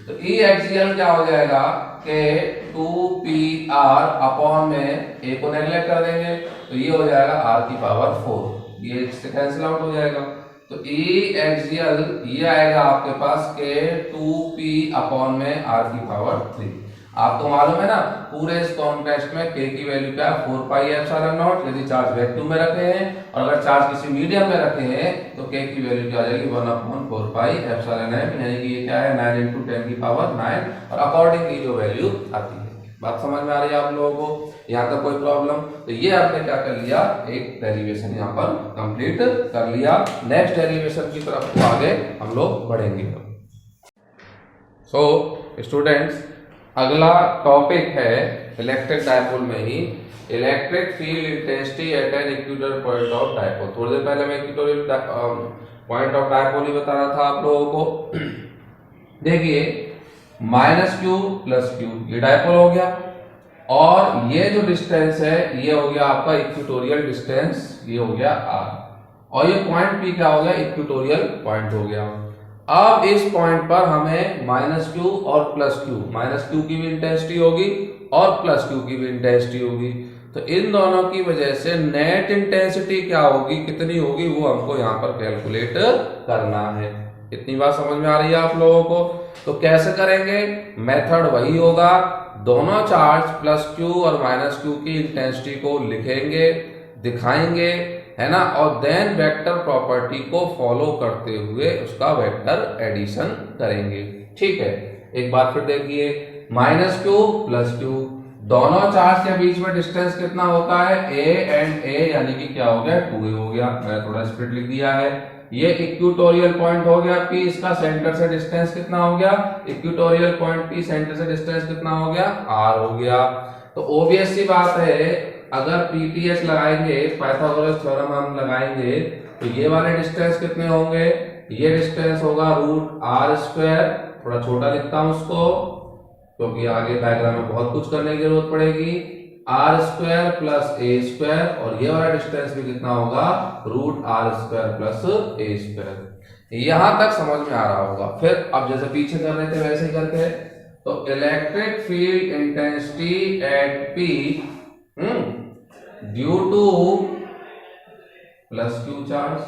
तो E एक्सियल क्या हो जाएगा कि 2pr अपॉन में a को नेगलेक्ट कर देंगे तो ये हो जाएगा r की पावर 4, ये इससे कैंसिल आउट हो जाएगा। तो E एक्सियल ये आएगा आपके पास के 2p अपॉन में r की पावर 3। आपको मालूम है ना पूरे इस कॉन्टेक्स्ट में k की वैल्यू क्या है 4 पाई एप्सिलॉन नॉट, यदि चार्ज वैक्यूम में रखे हैं, और अगर चार्ज किसी मीडियम में रखे हैं तो k की वैल्यू क्या आ जाएगी 1/4 पाई एप्सिलॉन m, यानी कि ये क्या है 9 × 10 की पावर 9, और अकॉर्डिंगली जो वैल्यू आती है। बात समझ में आ रही है आप लोगों को, यहाँ तक कोई प्रॉब्लम? तो ये आपने क्या कर लिया, एक डेरिवेशन यहाँ पर कंप्लीट कर लिया। नेक्स्ट डेरिवेशन की तरफ को आगे हम लोग बढ़ेंगे। सो स्टूडेंट्स, अगला टॉपिक है इलेक्ट्रिक डायपोल में ही electric field intensity at an equatorial point of dipole. थोड़ी देर पहले मैं इक्वेटोरियल पॉइंट ऑफ डायपोल ही बता रहा था आप लोगों को। देखिए -q + q ये डायपोल हो गया, और ये जो डिस्टेंस है ये हो गया आपका इक्वेटोरियल डिस्टेंस, ये हो गया r, और ये पॉइंट P क्या हो गया, इक्वेटोरियल पॉइंट हो गया। अब इस पॉइंट पर हमें -q और +q, -q की भी इंटेंसिटी होगी और +q की भी इंटेंसिटी होगी, तो इन दोनों की वजह से नेट इंटेंसिटी क्या होगी, कितनी होगी, वो हमको यहाँ पर कैलकुलेट करना है। इतनी बात समझ में आ रही है आप लोगों को? तो कैसे करेंगे, मेथड वही होगा, दोनों चार्ज +q और -q की इंटेंसिटी को लिखेंगे, दिखाएंगे, है ना, और देन वेक्टर प्रॉपर्टी को फॉलो करते हुए उसका वेक्टर एडिशन करेंगे। ठीक है, एक बार फिर देखिए, -q + q, दोनों चार्ज के बीच में डिस्टेंस कितना होता है, a एंड a, यानी कि क्या हो गया 2a हो गया, मैंने थोड़ा स्प्लिट लिख दिया है। ये इक्वेटोरियल पॉइंट हो गया P, इसका सेंटर से डिस्टेंस कितना हो गया, इक्वेटोरियल पॉइंट P सेंटर से डिस्टेंस कितना हो गया, r हो गया। तो ऑब्वियस सी बात है, अगर PTH लगाएंगे, पाइथागोरस थ्योरम हम लगाएंगे, तो ये वाले डिस्टेंस कितने होंगे, ये डिस्टेंस होगा √r², थोड़ा छोटा लिखता हूं उसको क्योंकि आगे डायग्राम में बहुत कुछ करने की जरूरत पड़ेगी, r² + a², और ये वाला डिस्टेंस भी कितना होगा √r² + a²। यहां तक समझ में आ रहा होगा। फिर अब जैसे पीछे कर रहे थे वैसे ही करते हैं। तो electric field intensity at P due to +q charge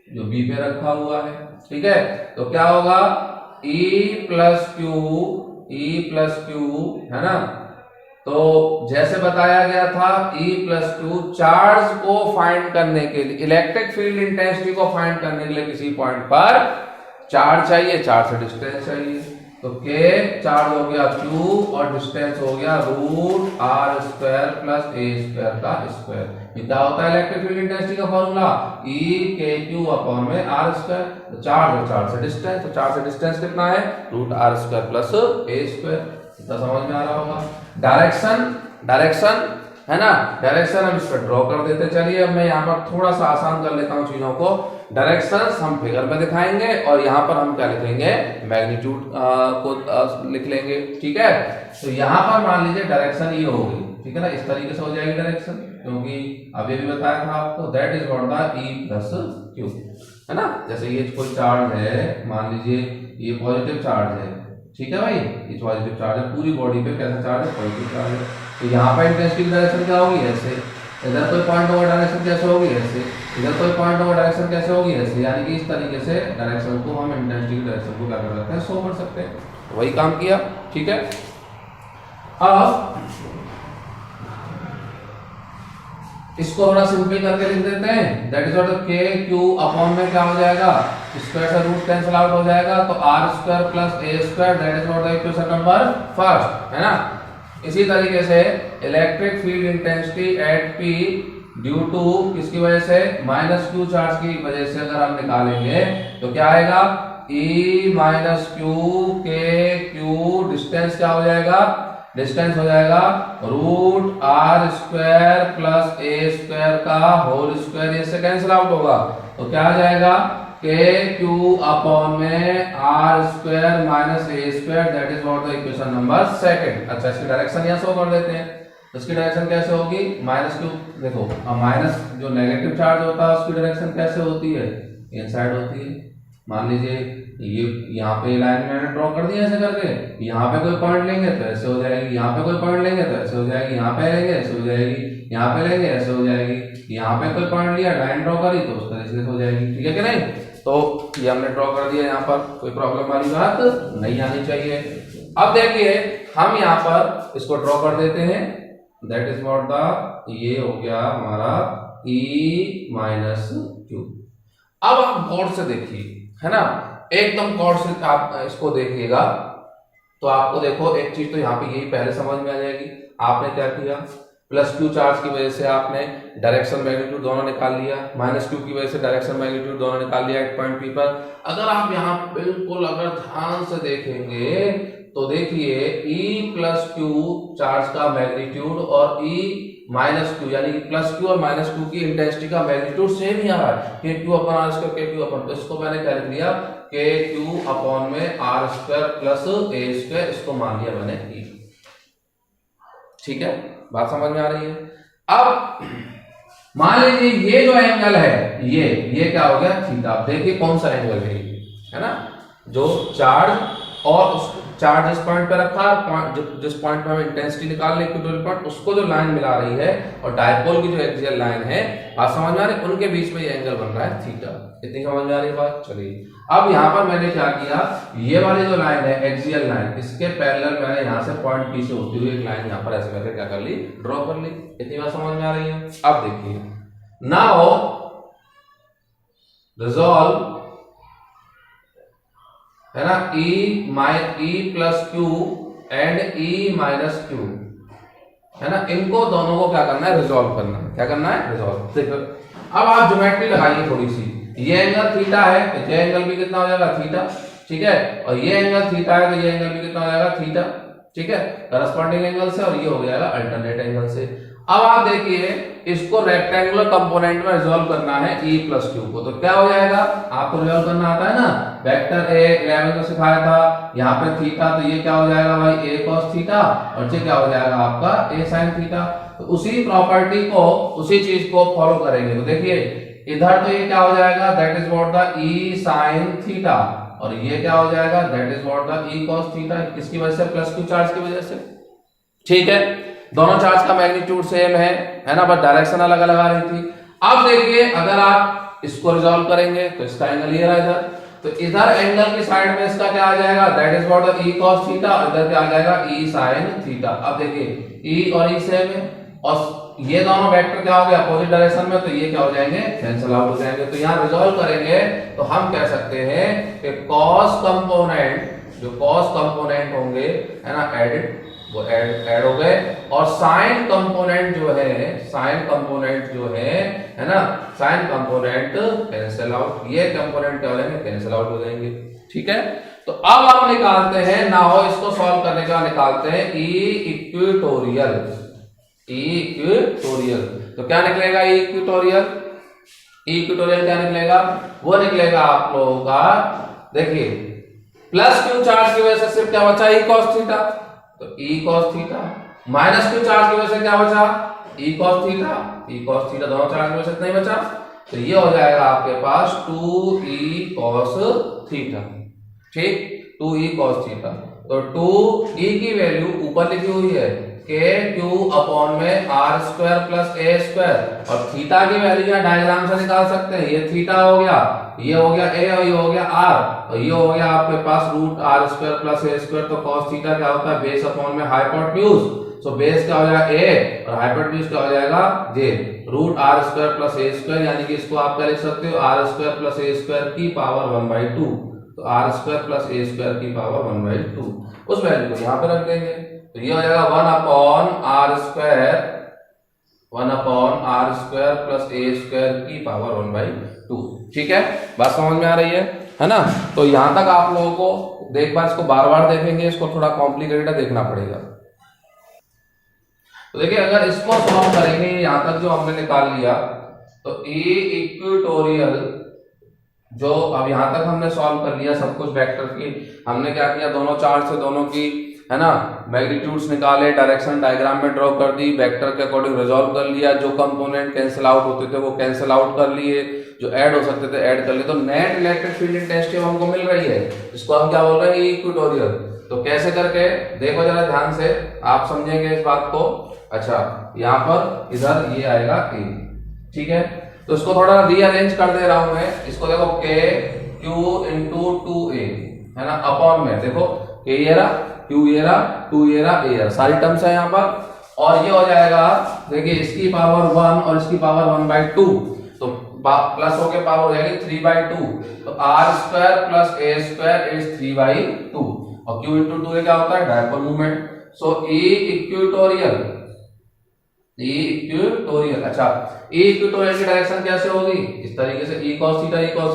जो B पे रखा हुआ है, ठीक है, तो क्या होगा E + q, है ना। तो जैसे बताया गया था E + q चार्ज को फाइंड करने के लिए, इलेक्ट्रिक फील्ड इंटेंसिटी को फाइंड करने के लिए किसी पॉइंट पर चार्ज चाहिए, चार्ज से डिस्टेंस चाहिए, तो K चार्ज हो गया Q और डिस्टेंस हो गया √r² + a² का स्क्वायर। क्या होता है इलेक्ट्रिक फील्ड इंटेंसिटी का फॉर्मूला, E(kq) अपॉन में r², तो चार्ज और चार्ज से डिस्टेंस, तो चार्ज से डिस्टेंस कितना है √r² + a²। इतना समझ में आ रहा होगा। डायरेक्शन है ना, डायरेक्शन हम इसको ड्रॉ कर देते। चलिए अब मैं यहाँ पर थोड़ा सा आसान कर लेता हूँ चीजों को। डायरेक्शंस हम फिगर में दिखाएंगे और यहाँ पर हम क्या लिखेंगे, मैग्नीट्यूड को लिख लेंगे, ठीक है। तो यहाँ पर मान लीजिए डायरेक्शन ये होगी, ठीक है ना, इस तरीके से हो जाएगी डायरेक्शन, क्योंकि अभी भी बताया था आपको, that is what the E + q, है ना। जैसे ये कोई चार्ज है, मान लीजिए ये पॉजिटिव चार्ज है, ठीक है भाई, ये पॉजिटिव चार्ज है, पूरी बॉडी पे कैसा चार्ज है, पॉजिटिव चार्ज है। तो यहाँ पर इंटेंसिटी डायरेक्शन क्या होगी, ऐसे, इधर कोई पॉइंट होगा डायरेक्शन कैसे होगी, ऐसे, इधर कोई पॉइंट होगा डायरेक्शन कैसे होगी, ऐसे, यानी कि इस तरीके से डायरेक्शन को हम इंटेंसिटी डायरेक्शन को क्या कर सकते हैं, शो कर सकते हैं। वही काम किया, ठीक है। अब इसको थोड़ा सिंपल करके लिख देते हैं, that is what KQ upon में क्या हो जाएगा, स्क्वायर से रूट कैंसिल आउट हो जाएगा, तो r² + a², that is what the equation number first, है ना। इसी तरीके से electric field intensity at P due to किसकी वजह से, माइनस क्यू चार्ज की वजह से अगर हम निकालेंगे तो क्या आएगा, E minus q k q, distance क्या हो जाएगा, डिस्टेंस हो जाएगा root are square plus A square का होल स्क्वायर, ये से कैंसिल आउट होगा तो क्या आ जाएगा, के क्यू अपॉन में r square minus a square, that is what the equation number second. अच्छा इसकी डायरेक्शन यहाँ शो कर देते हैं, तो इसकी डायरेक्शन कैसे होगी, माइनस क्यू, देखो माइनस जो नेगेटिव चार्ज होता है उसकी डायरेक्शन कैसे होती है, इनसाइड होती है। मान लीजिए ये यहाँ पे लाइन मैंने ड्रॉ कर दी ऐसे करके, यहाँ पे कोई पॉइंट लेंगे तो ऐसे हो जाएगी, यहाँ पे कोई पॉइंट लेंगे तो ऐसे हो जाएगी, यहाँ पे लेंगे ऐसे हो जाएगी, यहाँ पे लेंगे ऐसे हो जाएगी, यहाँ पे कोई पॉइंट लिया लाइन ड्रॉ करी तो उस तरह से हो जाएगी, ठीक है कि नहीं। तो ये हमने ड्रॉ कर दिया, यहाँ पर कोई प्रॉब्लम वाली बात नहीं आनी चाहिए। अब देखिए हम यहाँ पर इसको ड्रॉ कर देते हैं, दैट इज व्हाट द, ये हो गया हमारा ई माइनस क्यू। अब आप गौर से देखिए, है ना, एकदम गौर से आप इसको देखिएगा तो आपको देखो एक चीज तो यहाँ पे यही पहले समझ में आ जाएगी। आपने क्या किया, प्लस क्यू चार्ज की वजह से आपने डायरेक्शन मैग्नीट्यूड दोनों निकाल लिया, माइनस क्यू की वजह से डायरेक्शन मैग्नीट्यूड दोनों निकाल लिया एक पॉइंट पी पर। अगर आप यहाँ बिल्कुल अगर ध्यान से देखेंगे तो देखिए ई प्लस क्यू चार्ज का मैग्नीट्यूड और ई माइनस क्यू यानी कि प्लस क्यू और माइनस क्यू की इंटेंसिटी का मैग्नीट्यूड सेम ही आ रहा है, k Q upon are square k Q upon, तो इसको मैंने क्या लिख दिया, के क्यू अपॉन में आर स्क्वायर प्लस ए स्क्वायर, इसको मान लिया मैंने ई। ठीक है, बात समझ में आ रही है। अब मान लीजिए ये जो एंगल है ये क्या हो गया, थीटा। देखिए कौन सा एंगल है ना, जो चार्ज और उस चार्ज जिस पॉइंट पे रखा है, जिस पॉइंट पे हम इंटेंसिटी निकाल रहे इक्विटोरियल पॉइंट, उसको जो लाइन मिला रही है और डायपोल की जो एक्सियल लाइन है, बात समझ में आ रही है, उनके बीच में ये एंगल बन रहा है थीटा। इतनी समझ में आ रही है बात। चलिए अब यहाँ पर मैंने क्या किया, ये वाली जो लाइन है एक्सियल लाइन, इसके पैरेलल मैंने यहाँ से पॉइंट पी से होती हुई एक लाइन यहाँ पर ऐसे करके क्या कर ली, ड्रॉ कर ली। इतनी बात समझ में आ रही है। अब देखिए, नाउ रिजॉल्व, है ना, ई plus Q and E minus Q, है ना, इनको दोनों को क्या करना है, रिजॉल्व करना है। क्या करना है, रिजॉल्व। देखो अब आप ज्योमेट्री लगाइए थोड़ी सी, ये एंगल थीटा है तो ये एंगल भी कितना हो जाएगा, थीटा, ठीक है, और ये एंगल थीटा है तो ये एंगल भी कितना हो जाएगा, थीटा, ठीक है, करस्पॉन्डिंग एंगल से, और ये हो जाएगा अल्टरनेट एंगल से। अब आप देखिए इसको रेक्टेंगुलर कंपोनेंट में रिजॉल्व करना है ई प्लस क्यू को, तो क्या हो जाएगा, आपको रिजॉल्व करना आता है ना, वेक्टर ए 11 में सिखाया था, यहाँ पे थीटा, तो ये क्या हो जाएगा भाई, ए कॉस थीटा, और ये क्या हो जाएगा आपका ए साइन थीटा। तो उसी प्रॉपर्टी को, उसी चीज को फॉलो करेंगे। तो देखिए इधर तो ये क्या हो जाएगा, that is what the E sine theta, और ये क्या हो जाएगा, that is what the E cos theta. किसकी वजह से, प्लस क्यू चार्ज की वजह से, ठीक है, दोनों चार्ज का मैग्नीट्यूड सेम है ना, बस डायरेक्शन अलग अलग आ रही थी। अब देखिए अगर आप इसको रिजॉल्व करेंगे तो इसका एंगल ये रहा इधर, तो इधर एंगल की साइड में इसका क्या आ जाएगा, that is what the E cos theta, इधर क्या आ जाएगा, ई साइन थीटा। अब देखिए ई और ई सेम है, और ये दोनों वेक्टर क्या हो गया, अपोजिट डायरेक्शन में, तो ये क्या हो जाएंगे, कैंसिल आउट हो जाएंगे। तो यहाँ रिजॉल्व करेंगे तो हम कह सकते हैं कि कॉस कंपोनेंट, जो कॉस कंपोनेंट होंगे, है ना, एडिड, वो ऐड हो गए, और साइन कंपोनेंट जो है, साइन कंपोनेंट जो है ना, साइन कंपोनेंट कैंसिल आउट, ये कंपोनेंट क्या हो जाएंगे, कैंसिल आउट हो जाएंगे। ठीक है, तो अब आप निकालते हैं, ना हो इसको सॉल्व करने का निकालते हैं ई इक्वेटोरियल, ई इक्वेटोरियल। तो क्या निकलेगा ई इक्वेटोरियल, ई इक्वेटोरियल क्या निकलेगा, वो निकलेगा आप लोगों का, देखिए प्लस क्यू चार्ज की वजह से सिर्फ क्या बचा, ई कॉस थीटा, तो E cos theta, minus Q charge की वजह से क्या बचा, E cos theta, E cos theta, दोनों चार्ज की वजह से नहीं बचा, तो ये हो जाएगा आपके पास 2e cos थीटा। ठीक, 2e cos थीटा, तो 2e की वैल्यू ऊपर लिखी हुई है के क्यू अपॉन में आर स्क्वायर प्लस ए स्क्वायर, और थीटा की वैल्यू यहाँ डायग्राम से निकाल सकते हैं, ये थीटा हो गया, ये हो गया ए और ये हो गया आर, और ये हो गया आपके पास root are square plus A square. तो cos थीटा क्या होता है, बेस अपॉन में हाइपोटेन्यूज, सो बेस क्या हो जाएगा ए और हाइपोटेन्यूज क्या हो जाएगा जे, root are square plus A square, यानी कि इसको आप क्या लिख सकते हो, आर स्क्वायर प्लस ए स्क्वायर की पावर 1/2, तो आर स्क्वायर प्लस ए स्क्वायर की पावर 1/2, उस वैल्यू को यहाँ पे रख देंगे, तो ये हो जाएगा 1 upon are square 1/r² plus a² की पावर 1/2। ठीक है, बात समझ में आ रही है ना। तो यहां तक आप लोगों को देख बार इसको बार बार देखेंगे, इसको थोड़ा कॉम्प्लिकेटेड देखना पड़ेगा। तो देखिए अगर इसको सॉल्व करेंगे यहां तक जो हमने निकाल लिया, तो ए इक्वेटोरियल जो अब यहां तक हमने सॉल्व कर लिया सब कुछ वेक्टर की। हमने क्या किया, दोनों चार्ट से दोनों की है ना मैग्नीट्यूड्स निकाले, डायरेक्शन डायग्राम में ड्रॉ कर दी, वेक्टर के अकॉर्डिंग रिजॉल्व कर लिया, जो कंपोनेंट कैंसिल आउट होते थे वो कैंसिल आउट कर लिए, जो ऐड हो सकते थे ऐड कर लिए। तो नेट इलेक्ट्रिक फील्ड इंटेंसिटी हमको मिल रही है, इसको हम क्या बोल रहे हैं, इक्वेटोरियल। तो कैसे करके देखो जरा ध्यान से, आप समझेंगे इस बात को। अच्छा, यहाँ पर इधर ये आएगा ए, ठीक है। तो इसको थोड़ा रीअरेंज कर दे रहा हूं मैं, इसको देखो के क्यू इंटू 2a है ना, अपॉन में देखो के ये रहा, क्यू ये रहा, 2 ये रहा, ए रहा, सारी टर्म्स है यहाँ पर। और ये हो जाएगा देखिए इसकी पावर 1 और इसकी पावर 1/2, तो प्लस होके पावर हो जाएगी 3/2। तो r² प्लस a² इज 3/2 और q इंटू 2 क्या होता है, डायपोल मूवमेंट। सो E इक्वेटोरियल, अच्छा E इक्वेटोरियल की डायरेक्शन कैसे होगी, इस तरीके से E cos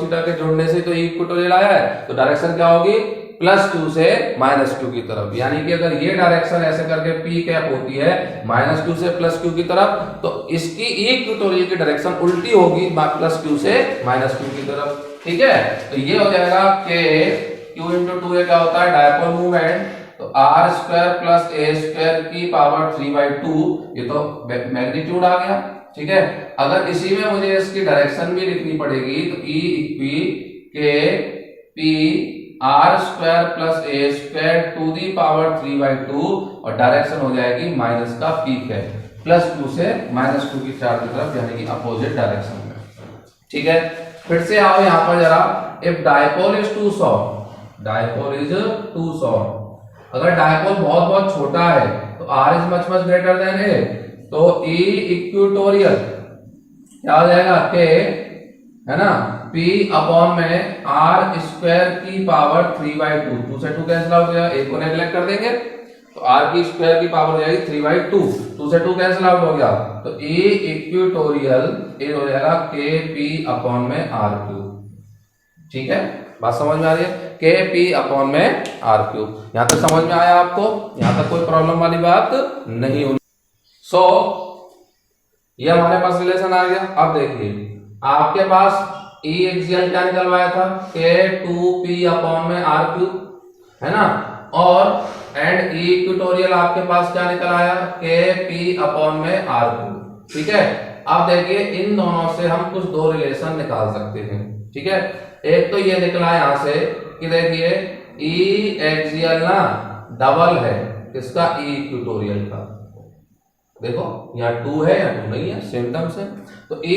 थीटा के जुड़ने से तो E इक्वेटोरियल आया है, तो डायरेक्शन क्या होगी, +2 से -2 की तरफ। यानी कि अगर ये डायरेक्शन ऐसे करके P कैप होती है -2 से +q की तरफ, तो इसकी E इक्वेटोरियल की डायरेक्शन उल्टी होगी +q से -q की तरफ। ठीक है, तो ये हो जाएगा कि q इंटू 2 क्या होता है, डायपोल मूवमेंट। तो r² प्लस a² की पावर 3/2, ये तो मैग्नीट्यूड आ गया। ठीक है, अगर इसी में मुझे इसकी डायरेक्शन भी लिखनी पड़ेगी, तो E equi k P r² plus a² to the power 3/2 और डायरेक्शन हो जाएगी माइनस का p है, +2 से -2 की चार की तरफ, यानी कि अपोजिट डायरेक्शन में। ठीक है, फिर से आओ यहाँ पर जरा, if dipole is too solve, dipole is too solve, अगर डायपोल बहुत बहुत छोटा है तो r is much much greater than a, तो E इक्वेटोरियल क्या हो जाएगा, के है ना P अपॉन में r² की पावर 3/2, 2 से 2 कैंसिल आउट हो जाएगा, एक को नेगलेक्ट कर देंगे तो r की स्क्वायर की पावर हो जाएगी 3/2, 2 से 2 कैंसिल आउट हो गया, तो E इक्वेटोरियल ये हो जाएगा के P अपॉन में r³। ठीक है, बात समझ में आ रही है, के P अपॉन में r³। यहां तक समझ में आया आपको, यहां तक कोई प्रॉब्लम वाली बात नहीं होनी। सो ये हमारे पास रिलेशन आ गया। अब देखिए आपके पास E एक्सियल क्या निकलवाया था, के 2P अपॉन में r³ है ना, और एंड E इक्वेटोरियल आपके पास क्या निकल आया, के P अपॉन में r³। ठीक है, अब देखिए इन दोनों से हम कुछ दो रिलेशन निकाल सकते हैं। ठीक है, एक तो ये निकला यहां से कि देखिए E एक्सियल ना डबल है किसका, E इक्वेटोरियल का, देखो यहाँ 2 है या 2 नहीं है, सेम टर्म्स है। तो E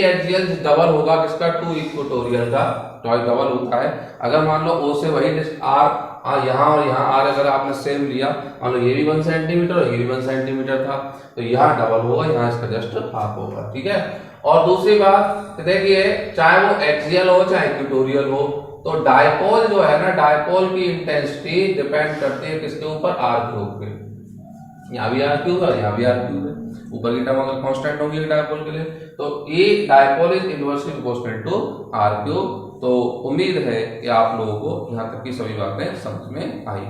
एक्सियल डबल होगा किसका, 2 इक्वेटोरियल का, तो डबल होता है। अगर मान लो O से वही R यहाँ और यहाँ R अगर आपने सेम लिया, मान लो ये भी 1 सेंटीमीटर और ये भी 1 सेंटीमीटर था, तो यहाँ डबल होगा, यहाँ इसका जस्ट हाफ होगा। ठीक है, और दूसरी बात देखिए चाहे वो एक्सियल हो चाहे इक्वेटोरियल हो, तो डायपोल जो है ना, डायपोल की इंटेंसिटी डिपेंड करती है किसके ऊपर, R के ऊपर। यहाँ भी r³ है, यहाँ भी r³ है, ऊपर की टर्म अगर कांस्टेंट होगी डायपोल के लिए, तो E dipole is inversely proportional to r³। तो उम्मीद है कि आप लोगों को यहाँ तक की सभी बातें समझ में आई।